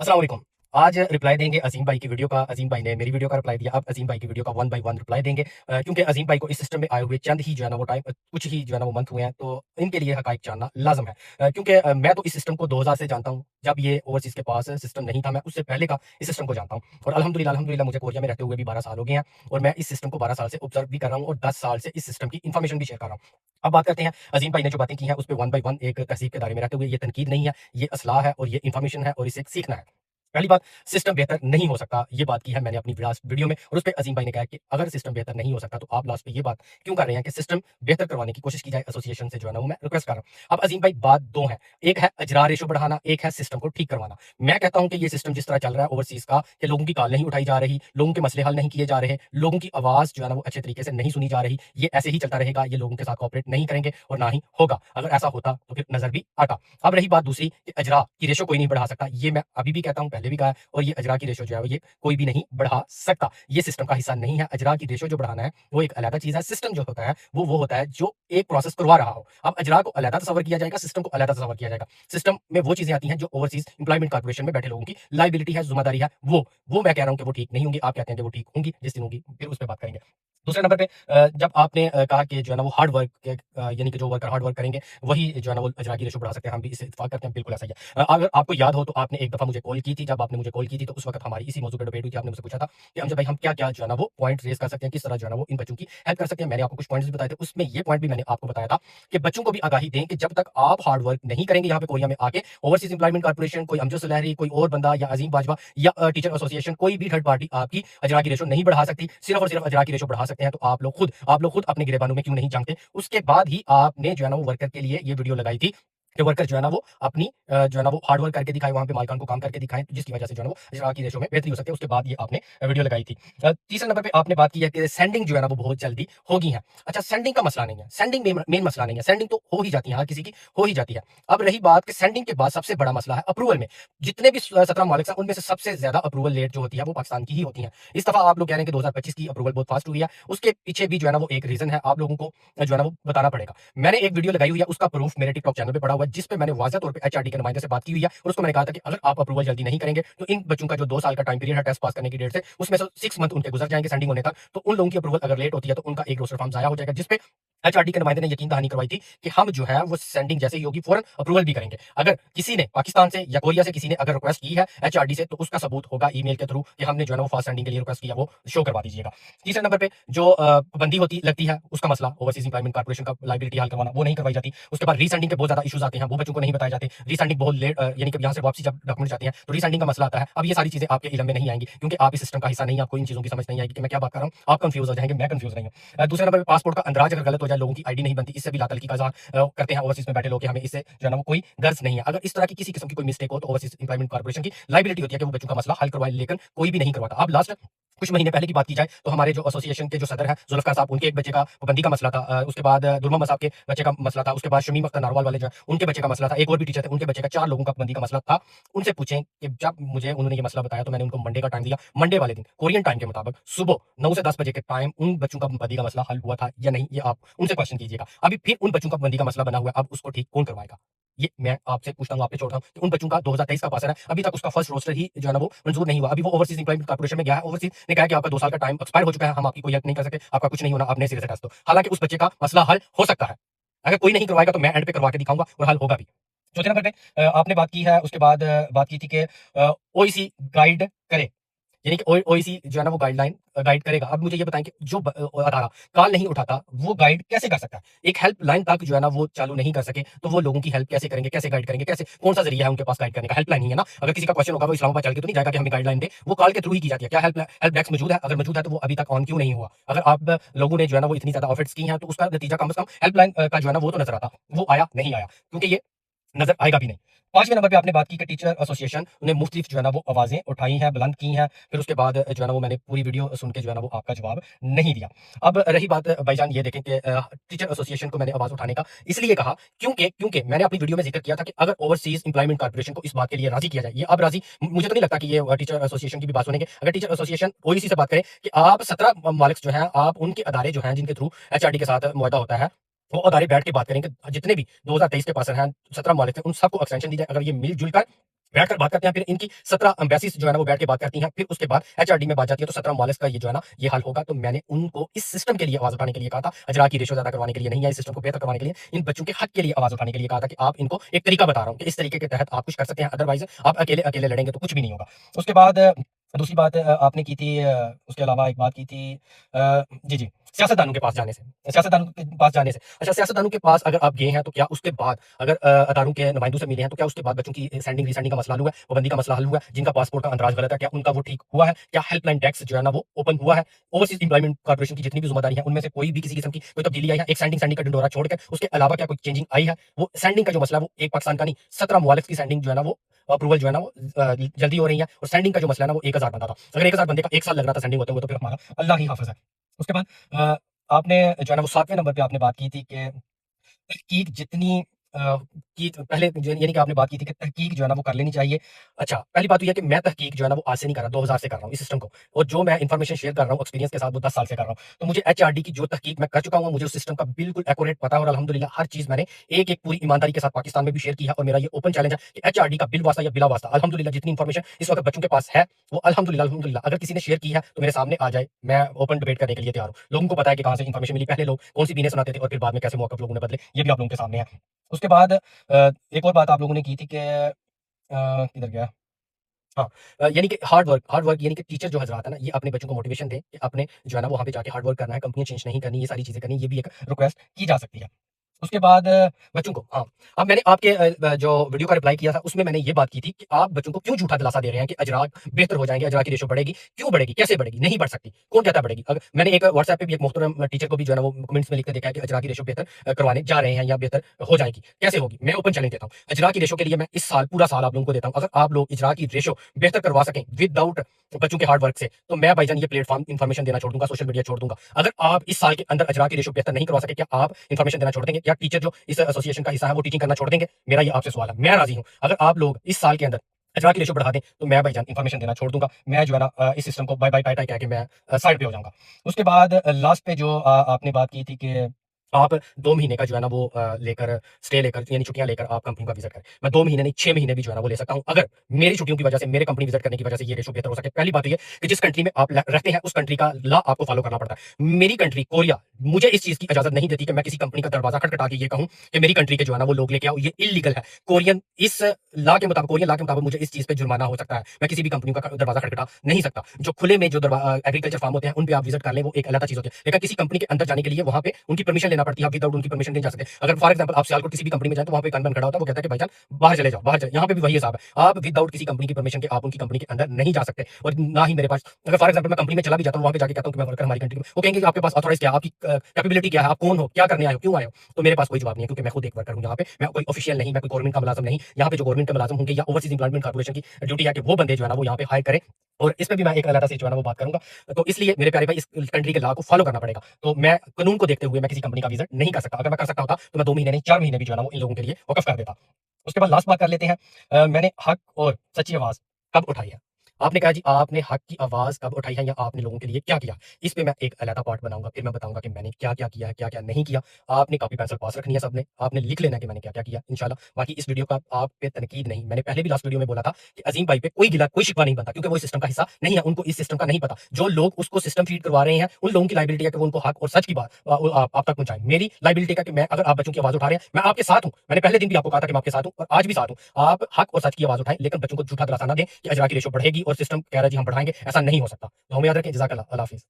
अस्सलाम वालेकुम। आज रिप्लाई देंगे अज़ीम भाई की वीडियो का। अज़ीम भाई ने मेरी वीडियो का रिप्लाई दिया। अब अज़ीम भाई की वीडियो का वन बाय वन रिप्लाई देंगे। क्योंकि अज़ीम भाई को इस सिस्टम में आए हुए चंद ही जो है ना वो टाइम कुछ ही जो है ना वो मंथ हुए हैं, तो इनके लिए हक़ाइक़ जानना लाज़िम है। क्योंकि मैं तो इस सिस्टम को 2000 से जानता हूँ। जब ये ओवरसीज़ के पास सिस्टम नहीं था, मैं उससे पहले का इस सिस्टम को जानता हूँ। और अल्हम्दुलिल्लाह मुझे कोरिया में रहते हुए भी 12 साल हो गए हैं और मैं इस सिस्टम को 12 साल से ऑब्ज़र्व भी कर रहा हूँ और 10 साल से इस सिस्टम की इन्फॉर्मेशन भी शेयर कर रहा हूँ। अब बात करते हैं अज़ीम भाई ने जो बातें की हैं, उस पे वन बाय वन एक तहज़ीब के दायरे में रहते हुए, ये तनकीद नहीं है, ये असलाह है और ये इन्फॉर्मेशन है और इसे सीखना है। पहली बात, सिस्टम बेहतर नहीं हो सकता, ये बात की है मैंने अपनी लास्ट वीडियो में और उसपे अज़ीम भाई ने कहा कि अगर सिस्टम बेहतर नहीं हो सकता, तो आप लास्ट पे ये बात क्यों कर रहे हैं कि सिस्टम बेहतर करवाने की कोशिश की जाए एसोसिएशन से, जो है ना वो मैं रिक्वेस्ट कर रहा हूँ। अब अज़ीम भाई, बात 2 है, एक है अजरा रेशो बढ़ाना, एक है सिस्टम को ठीक करवाना। मैं कहता हूँ कि ये सिस्टम जिस तरह चल रहा है ओवरसीज़ का, कि लोगों की कॉल नहीं उठाई जा रही, लोगों के मसले हल नहीं किए जा रहे, लोगों की आवाज़ जो है ना वो अच्छे तरीके से नहीं सुनी जा रही, ये ऐसे ही चलता रहेगा, ये लोगों के साथ कोऑपरेट नहीं करेंगे और ना ही होगा। अगर ऐसा होता तो फिर नज़र भी आता। अब रही बात दूसरी कि अजरा की रेशो कोई नहीं बढ़ा सकता, ये मैं अभी भी कहता हूँ, पहले भी कहा है और ये अजरा की रेशो जो है ये कोई भी नहीं बढ़ा सकता। ये सिस्टम का हिस्सा नहीं है। अजरा की रेशो जो बढ़ाना है वो एक अलग चीज़ है। सिस्टम जो होता है वो होता है जो एक प्रोसेस करवा रहा हो। अब अजरा को अलग तस्वर किया जाएगा, सिस्टम को अलग तस्वर किया जाएगा। सिस्टम में वो चीज़ें आती हैं जो ओवरसीज़ एम्प्लॉयमेंट कॉर्पोरेशन में बैठे लोगों की लायबिलिटी है, ज़िम्मेदारी है, वो मैं कह रहा हूँ कि वो ठीक नहीं होंगी। आप कहते हैं कि वो ठीक होंगी, जिस दिन होंगी फिर उस पे बात करेंगे। दूसरे नंबर पे जब आपने कहा कि जो है ना वो हार्ड वर्क यानी कि जो वर्कर हार्ड वर्क करेंगे वही जो है ना वो अजरा की रेशो बढ़ा सकते हैं, हम भी इससे इत्तेफाक करते हैं, बिल्कुल ऐसा ही है। अगर आपको याद हो तो आपने एक दफ़ा मुझे कॉल की थी, जब आपने मुझे कॉल की थी तो उस वक़्त हमारी इसी मौजू पे डिबेट हुई थी। आपने मुझसे पूछा था कि अमजद भाई, हम क्या-क्या जो है ना वो पॉइंट रेज़ कर सकते हैं, किस तरह जो है ना वो इन बच्चों की हेल्प कर सकते हैं। मैंने आपको कुछ पॉइंट्स भी बताए थे, उसमें ये पॉइंट भी मैंने आपको बताया था कि बच्चों को भी आगाही दें कि जब तक आप हार्ड वर्क नहीं करेंगे यहाँ पे कोरिया में आके, ओवरसीज़ एम्प्लॉयमेंट कॉर्पोरेशन, कोई अमजद सुलहरी, कोई और बंदा या अज़ीम बाजवा या टीचर एसोसिएशन, कोई भी थर्ड पार्टी आपकी अजरा की रेशो नहीं बढ़ा सकती। सिर्फ और सिर्फ अजरा की रेशो बढ़ा सकते हैं तो आप लोग खुद अपने गिरेबानों में क्यों नहीं झाँकते? उसके बाद ही आपने जो है ना वो वर्कर के लिए ये वीडियो लगाई थी कि वर्कर जो है ना वो अपनी जो है ना वो हार्ड वर्क करके दिखाएँ, वहाँ पे मालिकान को काम करके दिखाएँ, जिसकी वजह से जो है ना वो अजरा की रेशो में बेहतरी हो सकती है। उसके बाद ये आपने वीडियो लगाई थी। तीसरे नंबर पे आपने बात की है कि सेंडिंग जो है ना वो बहुत जल्दी होगी है। अच्छा, सेंडिंग का मसला नहीं है, सेंडिंग मेन मसला नहीं है, सेंडिंग तो हो ही जाती है, हर किसी की हो ही जाती है। अब रही बात कि सेंडिंग के बाद सबसे बड़ा मसला है अप्रूवल में। जितने भी 17 मालिक हैं, उनमें से सबसे ज़्यादा अप्रूवल लेट जो होती है वो पाकिस्तान की ही होती है। इस दफ़ा आप लोग कह रहे हैं कि 2025 की अप्रूवल बहुत फास्ट हुई है, उसके पीछे भी जो है ना वो एक रीज़न है, आप लोगों को जो है ना वो बताना पड़ेगा। मैंने एक वीडियो लगाई हुई है, उसका प्रूफ मेरे टिकटॉक चैनल पे पड़ा हुआ है, जिस पे मैंने वाज़ह तौर पे एचआरडी के नुमाइंदे से बात की हुई है और उसको मैंने कहा था कि अगर आप अप्रूवल जल्दी नहीं करेंगे, तो इन बच्चों का जो 2 साल का टाइम पीरियड है टेस्ट पास करने की डेट से, उसमें से 6 मंथ उनके गुजर जाएँगे सेंडिंग होने तक। तो उन लोगों की अप्रूवल अगर लेट होती है, तो उनका एक रोस्टर फॉर्म ज़ाया हो जाएगा, जिस पे एचआरडी के नुमाइंदे ने यकीन दहानी करवाई थी कि हम जो है वो सेंडिंग जैसे ही होगी फौरन अप्रूवल भी करेंगे। अगर किसी ने पाकिस्तान से या कोरिया से किसी ने अगर रिक्वेस्ट की है एचआरडी से, तो उसका सबूत होगा ईमेल के थ्रू कि हमने जो है ना वो फास्ट सेंडिंग के लिए रिक्वेस्ट किया, वो शो करवा दीजिएगा। तीसरे नंबर पे जो पाबंदी होती लगती है, उसका मसला ओवरसीज़ एम्प्लॉयमेंट कॉर्पोरेशन का लायबिलिटी हल करवाना, वो नहीं करवाई जाती। उसके बाद रीसेंडिंग के बहुत ज़्यादा इश्यूज़ आते हैं, वो बच्चों को नहीं बताए जाते। रीसेंडिंग बहुत लेट यानी कि यहाँ से वापसी जब डॉक्यूमेंट जाते हैं, तो रीसेंडिंग का मसला आता है। अब ये सारी चीज़ें आपके इल्म में नहीं आएँगी, क्योंकि आप इस सिस्टम का हिस्सा नहीं हैं, आपको इन चीज़ों की समझ नहीं आएगी कि मैं क्या बात कर रहा हूँ। आप कन्फ्यूज़ हो जाएँगे, मैं कन्फ्यूज़ नहीं हूँ। दूसरे नंबर पे पासपोर्ट का अंदराज अगर गलत हो जाए, लोगों की आईडी नहीं बनती, इससे भी लातलकी का इज़हार करते हैं ओवरसीज़ में बैठे लोग कि हमें इससे जो है ना वो कोई गर्ज नहीं है। अगर इस तरह की किसी किस्म की कोई मिस्टेक हो, तो ओवरसीज़ एम्प्लॉयमेंट कॉर्पोरेशन की लायबिलिटी होती है कि वो बच्चों का मसला हल करवाए, लेकिन कोई भी नहीं करवाता। अब लास्ट कुछ महीने पहले की बात की जाए, तो हमारे जो एसोसिएशन के जो सदर हैं जुल्फ़िकार साहब, उनके एक बच्चे का पाबंदी का मसला था। उसके बाद दुर्मा मसाब के बच्चे का मसला था। उसके बाद शमीम अख्तर नारोवाल वाले जो हैं, उनके बच्चे का मसला था। एक और भी टीचर थे, उनके बच्चे का, 4 लोगों का पाबंदी का मसला था। उनसे पूछें कि जब मुझे उन्होंने ये मसला बताया, तो मैंने उनको मंडे का टाइम दिया। मंडे वाले दिन कोरियन टाइम के मुताबिक सुबह 9 से 10 बजे के टाइम उन बच्चों का पाबंदी का मसला हल हुआ था या नहीं, ये आप उनसे क्वेश्चन कीजिएगा। अभी फिर उन बच्चों का पाबंदी का मसला बना हुआ है, अब उसको ठीक कौन करवाएगा? ये मैं आपसे पूछता हूँ, आप पे छोड़ता हूँ कि उन बच्चों का 2023 का पास है, अभी तक उसका फर्स्ट रोस्टर ही जो है ना वो मंजूर नहीं हुआ। अभी वो ओवरसीज़ एम्प्लॉयमेंट कॉर्पोरेशन में गया है, ओवरसीज़ ने कहा कि आपका 2 साल का टाइम एक्सपायर हो चुका है, हम आपकी कोई हेल्प नहीं कर सकते, आपका कुछ नहीं होना, आप नए सिरे से टेस्ट दो। हालाँकि उस बच्चे का मसला हल हो सकता है। अगर कोई नहीं करवाएगा, तो मैं एंड पे करवा के दिखाऊँगा और हल होगा भी। चौथे नंबर पे आपने बात की है, उसके बाद बात की थी कि ओईसी गाइड करे। यानी कि ओईसी जो है ना वो गाइड करेगा। अब मुझे ये बताएँ कि जो अदारा कॉल नहीं उठाता, वो गाइड कैसे कर सकता है? एक हेल्पलाइन तक जो है ना वो चालू नहीं कर सके, तो वो लोगों की हेल्प कैसे करेंगे? कैसे गाइड करेंगे? कैसे, कौन-सा ज़रिया है उनके पास गाइड करने का? हेल्पलाइन ही है ना। अगर किसी का क्वेश्चन होगा, वो इस्लामाबाद चल के तो नहीं जाएगा कि हमें गाइडलाइन दें, वो कॉल के थ्रू ही की जाती है। क्या हेल्प डेस्क मौजूद है? अगर मौजूद है, तो वो अभी तक ऑन क्यों नहीं हुआ? अगर आप लोगों ने जो है ना वो इतनी ज़्यादा ऑफर्स की हैं, तो उसका नतीजा कम से कम हेल्पलाइन का जो है ना वो तो नज़र आता। वो आया, नहीं आया, क्योंकि ये नज़र आएगा भी नहीं। 5वें नंबर पे आपने बात की कि टीचर एसोसिएशन ने मुख्तलिफ जो है ना वो आवाज़ें उठाई हैं, बुलंद की हैं, फिर उसके बाद जो है ना वो मैंने पूरी वीडियो सुन के जो है ना वो आपका जवाब नहीं दिया। अब रही बात भाईजान, ये देखें कि टीचर एसोसिएशन को मैंने आवाज़ उठाने का इसलिए कहा, क्योंकि मैंने अपनी वीडियो में ज़िक्र किया था कि अगर ओवरसीज़ एम्प्लॉयमेंट कॉर्पोरेशन को इस बात के लिए राज़ी किया जाए, ये अब राज़ी मुझे तो नहीं लगता कि ये टीचर एसोसिएशन की भी बात सुनेंगे। अगर टीचर एसोसिएशन ओईसी से बात करे कि आप 17 मालिक्स जो हैं, आप उनके अदारे जो हैं, जिनके थ्रू एचआरडी के साथ मुआहदा होता है, वो अदारे बैठ के बात करेंगे, जितने भी 2023 के पर्सन हैं, 17 मालिक थे, उन सबको एक्सटेंशन दी जाए। अगर ये मिल-जुल कर बैठकर बात करते हैं, फिर इनकी 17 एम्बेसीज जो है ना वो बैठ के बात करती हैं, फिर उसके बाद एचआरडी में बात जाती है, तो 17 ममालिक का ये जो है ना ये हल होगा। तो मैंने उनको इस सिस्टम के लिए आवाज उठाने के लिए कहा था, अजरा की रेशो ज्यादा करवाने के लिए नहीं है, इस सिस्टम को बेहतर करवाने के लिए, इन बच्चों के हक के लिए आवाज उठाने के लिए कहा था कि आप इनको एक तरीका बता रहा हूँ कि इस तरीके के तहत आप कुछ कर सकते हैं, अदरवाइज आप अकेले अकेले लड़ेंगे तो कुछ भी नहीं होगा। उसके बाद दूसरी बात आपने की थी, उसके अलावा एक बात की थी, जी जी, सियासतदानों के पास जाने से, सियासतदानों के पास जाने से, अच्छा, सियासतदानों के पास अगर आप गए हैं तो क्या उसके बाद अगर अदारों के नुमाइंदों से मिले हैं तो क्या उसके बाद बच्चों की सेंडिंग रीसेंडिंग का मसला हल हुआ है, पाबंदी का मसला हल हुआ है, जिनका पासपोर्ट का अंतराज गलत है क्या उनका वो ठीक हुआ है, क्या हेल्पलाइन डेस्क जो है ना वो ओपन हुआ है, ओवरसीज इंप्लॉयमेंट कॉर्पोरेशन की जितनी भी जिम्मेदारी है उनमें से कोई भी किसी किस्म की कोई तब्दीली आई है, एक सेंडिंग सेंडिंग का ढिंडोरा छोड़कर उसके अलावा क्या कोई चेंजिंग आई है? वो सेंडिंग का जो मसला है वो एक पाकिस्तान का नहीं, 17 ममालिक की सेंडिंग जो है ना वो अप्रूवल जो है ना वो जल्दी हो रही है, और सेंडिंग का जो मसला है ना वो 1000 बंदा था, अगर 1000 बंदे का 1 साल लग रहा था सेंडिंग होते हुए तो फिर हमारा अल्लाह ही हाफिज है। उसके बाद आपने जो है ना वो 7वें नंबर पे आपने बात की थी कि तहकीक जितनी की पहले जो यानी कि आपने बात की थी कि तहकीक जो है ना वो कर लेनी चाहिए। अच्छा, पहली बात तो ये है कि मैं तहकीक जो है ना वो आज से नहीं कर रहा, 2000 से कर रहा हूँ इस सिस्टम को, और जो मैं इन्फॉर्मेशन शेयर कर रहा हूँ एक्सपीरियंस के साथ वो 10 साल से कर रहा हूँ। तो मुझे एचआरडी की जो तहकीक मैं कर चुका हूँ, मुझे उस सिस्टम का बिल्कुल एक्यूरेट पता है, और अल्हम्दुलिल्लाह हर चीज़ मैंने एक-एक पूरी ईमानदारी के साथ पाकिस्तान में भी शेयर की है, और मेरा ये ओपन चैलेंज है कि एचआरडी का बिल वास्ता या बिला वास्ता अल्हम्दुलिल्लाह जितनी इन्फॉर्मेशन इस वक्त बच्चों के पास है, वो अल्हम्दुलिल्लाह अगर किसी ने शेयर की है तो मेरे सामने आ जाए, मैं ओपन डिबेट करने के लिए तैयार हूँ। लोगों को पता है कि कहाँ से इन्फॉर्मेशन मिली, पहले लोग कौन सी बीनें सुनाते थे और फिर बाद में कैसे मौक़िफ़ लोगों ने बदले, ये भी आप लोगों के सामने है। उसके बाद एक और बात आप लोगों ने की थी कि किधर गया? हाँ, यानी कि हार्ड वर्क यानी कि टीचर जो हज़रात है ना, ये अपने बच्चों को मोटिवेशन दें कि आपने जो है ना वहाँ पे जाके हार्ड वर्क करना है, कंपनियाँ चेंज नहीं करनी, ये सारी चीज़ें करनी, ये भी एक रिक्वेस्ट की जा सकती है। उसके बाद बच्चों को, हाँ, अब मैंने आपके जो वीडियो का रिप्लाई किया था, उसमें मैंने ये बात की थी कि आप बच्चों को क्यों झूठा दिलासा दे रहे हैं कि अजराक बेहतर हो जाएँगे, अजराक की रेशो बढ़ेगी, क्यों बढ़ेगी, कैसे बढ़ेगी? नहीं बढ़ सकती, कौन कहता है बढ़ेगी? अगर मैंने एक व्हाट्सएप पे भी एक मोहतरम टीचर को भी जो है ना वो कमेंट्स में लिख के देखा है कि अजरा की रेशो बेहतर करवाने जा रहे हैं या बेहतर हो जाएगी, कैसे होगी? मैं ओपन चैलेंज देता हूँ, अजरा की रेशो के लिए मैं इस साल पूरा साल आप लोगों को देता हूँ, अगर आप लोग इजरा की रेशो बेहतर करवा सकें विदाउट बच्चों के हार्ड वर्क से, तो मैं भाईजान ये प्लेटफॉर्म इन्फॉर्मेशन देना छोड़ दूँगा, सोशल मीडिया छोड़ दूँगा। अगर आप इस साल के अंदर अजरा की रेशो बेहतर नहीं करवा सके, क्या आप इन्फॉर्मेशन देना छोड़ देंगे? क्या टीचर जो इस एसोसिएशन का हिस्सा है वो टीचिंग करना छोड़ देंगे? मेरा ये आपसे सवाल है। मैं राज़ी हूँ। अगर आप लोग इस साल के अंदर अजरा की रेशो बढ़ा दें, तो मैं भाईजान इन्फॉर्मेशन देना छोड़ दूँगा। मैं जो है ना इस सिस्टम को बाय बाय टाटा कह के मैं साइड पे हो जाऊँगा। उसके बाद लास्ट पे जो आपने बात की थी कि आप 2 महीने का जो है ना वो लेकर स्टे लेकर यानी छुट्टियाँ लेकर आप कंपनी का विज़िट करें। मैं 2 महीने नहीं 6 महीने भी जो है ना वो ले सकता हूँ। अगर मेरी छुट्टियों की वजह से, मेरे कंपनी विज़िट करने की वजह से ये रेशो बेहतर हो सके। पहली बात तो ये कि जिस कंट्री में आप रहते हैं, उस कंट्री का लॉ आपको फ़ॉलो करना पड़ता है। मेरी कंट्री कोरिया मुझे इस चीज़ की इजाज़त नहीं देती कि मैं किसी कंपनी का दरवाज़ा खटखटा के ये कहूँ कि मेरी कंट्री के जो है ना वो लोग लेके आओ, ये इल्लीगल है। कोरियन लॉ के मुताबिक मुझे इस चीज़ पे जुर्माना हो सकता है। मैं किसी भी कंपनी का दरवाज़ा खटखटा नहीं सकता। जो खुले में जो एग्रीकल्चर फार्म होते हैं, उन पे आप विज़िट कर लें, वो एक अलग चीज़ होती है। लेकिन किसी कंपनी के अंदर जाने के लिए वहाँ पे उनकी परमिशन लेना पड़ती है, आप विदाउट उनकी परमिशन नहीं जा सकते। अगर फॉर एग्जांपल आप सियालकोट किसी भी कंपनी में जाएँ, तो वहाँ पे एक अनबन खड़ा होता है, वो कहता है कि भाईजान बाहर चले जाओ, बाहर चले, यहाँ पे भी वही हिसाब है। आप विदाउट किसी कंपनी की परमिशन के आप उनकी कंपनी के अंदर नहीं जा सकते, और ना ही मेरे पास, अगर फॉर एग्जांपल मैं कंपनी में चला भी जाता हूँ, वहाँ पे जाके कहता हूँ कि मैं वर्कर हमारी कंट्री में, वो कहेंगे कि आपके पास ऑथराइज़ क्या है, आपकी कैपेबिलिटी क्या है, आप कौन हो, क्या करने आए हो, क्यों आए हो? तो मेरे पास कोई जवाब नहीं है, क्योंकि मैं खुद एक वर्कर हूँ यहाँ पे, मैं कोई ऑफिशियल नहीं, मैं कोई गवर्नमेंट का मुलाज़िम नहीं। यहाँ पे जो गवर्नमेंट के मुलाज़िम होंगे या ओवरसीज़ एम्प्लॉयमेंट कॉर्पोरेशन की ड्यूटी है कि वो बंदे जो है ना वो यहाँ पे हायर करें, और इसमें भी मैं एक अलग से जो है ना वो बात करूँगा। तो इसलिए मेरे प्यारे भाई इस कंट्री के लॉ को फॉलो करना पड़ेगा। तो मैं कानून को देखते हुए मैं किसी कंपनी का विज़िट नहीं कर सकता। अगर मैं कर सकता होता तो मैं 2 महीने नहीं 4 महीने भी जो है ना वो इन लोगों के लिए वक़्फ़ कर देता। उसके बाद लास्ट बात कर लेते हैं, मैंने हक और सच्ची आवाज़ कब उठाई है? आपने कहा जी आपने हक की आवाज़ कब उठाई है या आपने लोगों के लिए क्या किया? इस पे मैं एक अलहदा पार्ट बनाऊँगा, फिर मैं बताऊँगा कि मैंने क्या-क्या किया है, क्या-क्या नहीं किया। आपने कॉपी पेंसिल पास रखनी है सबने, आपने लिख लेना है कि मैंने क्या-क्या किया इंशाल्लाह। बाकी इस वीडियो का आप पे तनकीद नहीं, मैंने पहले भी लास्ट वीडियो में बोला था कि अज़ीम भाई पे कोई गिला, कोई शिकवा नहीं बनता, क्योंकि वो इस सिस्टम का हिस्सा नहीं है, उनको इस सिस्टम का नहीं पता। जो लोग उसको सिस्टम फीड करवा रहे हैं, उन लोगों की लायबिलिटी है कि वो उनको हक और सच की बात आप तक पहुँचाएँ। मेरी लायबिलिटी है कि मैं, अगर आप बच्चों की आवाज़ उठा रहे हैं, मैं आपके साथ हूँ। मैंने पहले दिन भी आपको कहा था कि मैं आपके साथ हूँ और आज भी साथ हूँ। आप हक और सच की आवाज़ उठाएँ, लेकिन बच्चों को झूठा दिलासा ना दें कि अजरा की रेशो बढ़ेगी और सिस्टम कह रहा है जी हम बढ़ाएँगे, ऐसा नहीं हो सकता। तो हमें याद रखें, जज़ाकल्लाह, अल्लाह हाफ़िज़।